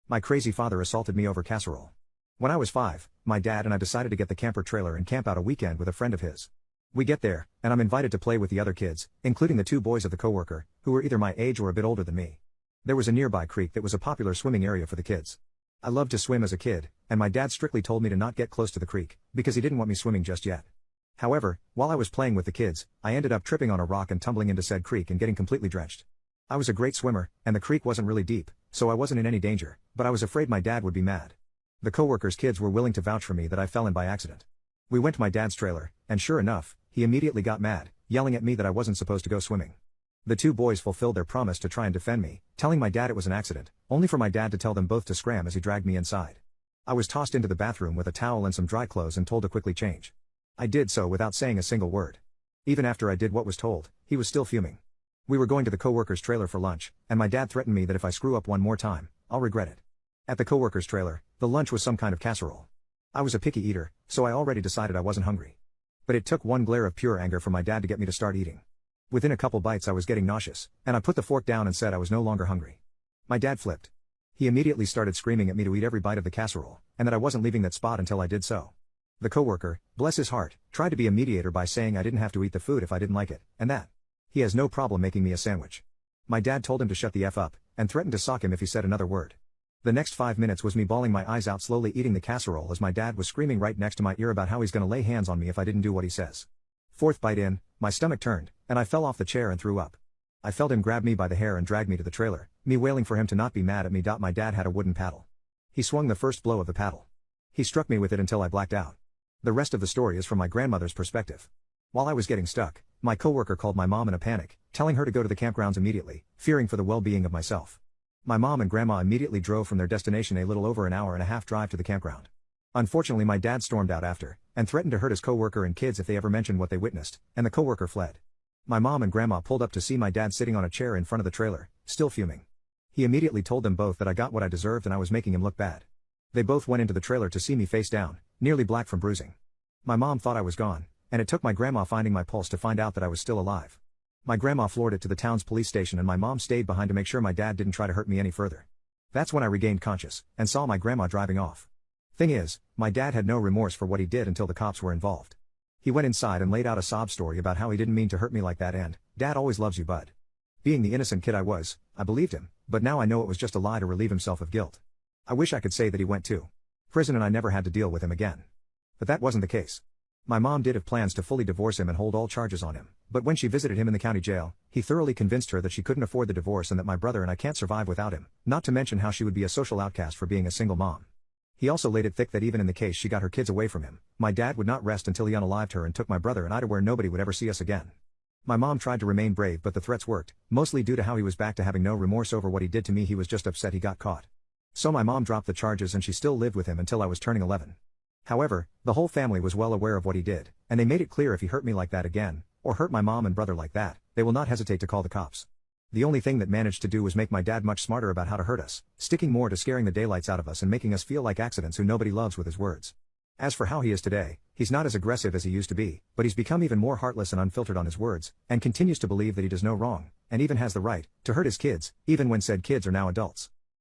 My crazy father assaulted me over casserole. When I was 5, my dad and I decided to get the camper trailer and camp out a weekend with a friend of his. We get there, and I'm invited to play with the other kids, including the 2 boys of the coworker, who were either my age or a bit older than me. There was a nearby creek that was a popular swimming area for the kids. I loved to swim as a kid, and my dad strictly told me to not get close to the creek, because he didn't want me swimming just yet. However, while I was playing with the kids, I ended up tripping on a rock and tumbling into said creek and getting completely drenched. I was a great swimmer, and the creek wasn't really deep, so I wasn't in any danger, but I was afraid my dad would be mad. The coworker's kids were willing to vouch for me that I fell in by accident. We went to my dad's trailer, and sure enough, he immediately got mad, yelling at me that I wasn't supposed to go swimming. The 2 boys fulfilled their promise to try and defend me, telling my dad it was an accident, only for my dad to tell them both to scram as he dragged me inside. I was tossed into the bathroom with a towel and some dry clothes and told to quickly change. I did so without saying a single word. Even after I did what was told, he was still fuming. We were going to the coworker's trailer for lunch, and my dad threatened me that if I screw up one more time, I'll regret it. At the coworker's trailer, the lunch was some kind of casserole. I was a picky eater, so I already decided I wasn't hungry. But it took one glare of pure anger from my dad to get me to start eating. Within a couple bites I was getting nauseous, and I put the fork down and said I was no longer hungry. My dad flipped. He immediately started screaming at me to eat every bite of the casserole, and that I wasn't leaving that spot until I did so. The coworker, bless his heart, tried to be a mediator by saying I didn't have to eat the food if I didn't like it, and that he has no problem making me a sandwich. My dad told him to shut the F up, and threatened to sock him if he said another word. The next 5 minutes was me bawling my eyes out slowly eating the casserole as my dad was screaming right next to my ear about how he's gonna lay hands on me if I didn't do what he says. 4th bite in, my stomach turned, and I fell off the chair and threw up. I felt him grab me by the hair and drag me to the trailer, me wailing for him to not be mad at me. My dad had a wooden paddle. He swung the first blow of the paddle. He struck me with it until I blacked out. The rest of the story is from my grandmother's perspective. While I was getting stuck, my coworker called my mom in a panic, telling her to go to the campgrounds immediately, fearing for the well-being of myself. My mom and grandma immediately drove from their destination a little over an hour and a half drive to the campground. Unfortunately, my dad stormed out after, and threatened to hurt his coworker and kids if they ever mentioned what they witnessed, and the coworker fled. My mom and grandma pulled up to see my dad sitting on a chair in front of the trailer, still fuming. He immediately told them both that I got what I deserved and I was making him look bad. They both went into the trailer to see me face down, nearly black from bruising. My mom thought I was gone, and it took my grandma finding my pulse to find out that I was still alive. My grandma floored it to the town's police station and my mom stayed behind to make sure my dad didn't try to hurt me any further. That's when I regained conscious, and saw my grandma driving off. Thing is, my dad had no remorse for what he did until the cops were involved. He went inside and laid out a sob story about how he didn't mean to hurt me like that and, Dad always loves you bud. Being the innocent kid I was, I believed him, but now I know it was just a lie to relieve himself of guilt. I wish I could say that he went to prison and I never had to deal with him again. But that wasn't the case. My mom did have plans to fully divorce him and hold all charges on him, but when she visited him in the county jail, he thoroughly convinced her that she couldn't afford the divorce and that my brother and I can't survive without him, not to mention how she would be a social outcast for being a single mom. He also laid it thick that even in the case she got her kids away from him, my dad would not rest until he unalived her and took my brother and I to where nobody would ever see us again. My mom tried to remain brave but the threats worked, mostly due to how he was back to having no remorse over what he did to me. He was just upset he got caught. So my mom dropped the charges and she still lived with him until I was turning 11. However, the whole family was well aware of what he did, and they made it clear if he hurt me like that again, or hurt my mom and brother like that, they will not hesitate to call the cops. The only thing that managed to do was make my dad much smarter about how to hurt us, sticking more to scaring the daylights out of us and making us feel like accidents who nobody loves with his words. As for how he is today, he's not as aggressive as he used to be, but he's become even more heartless and unfiltered on his words, and continues to believe that he does no wrong, and even has the right, to hurt his kids, even when said kids are now adults.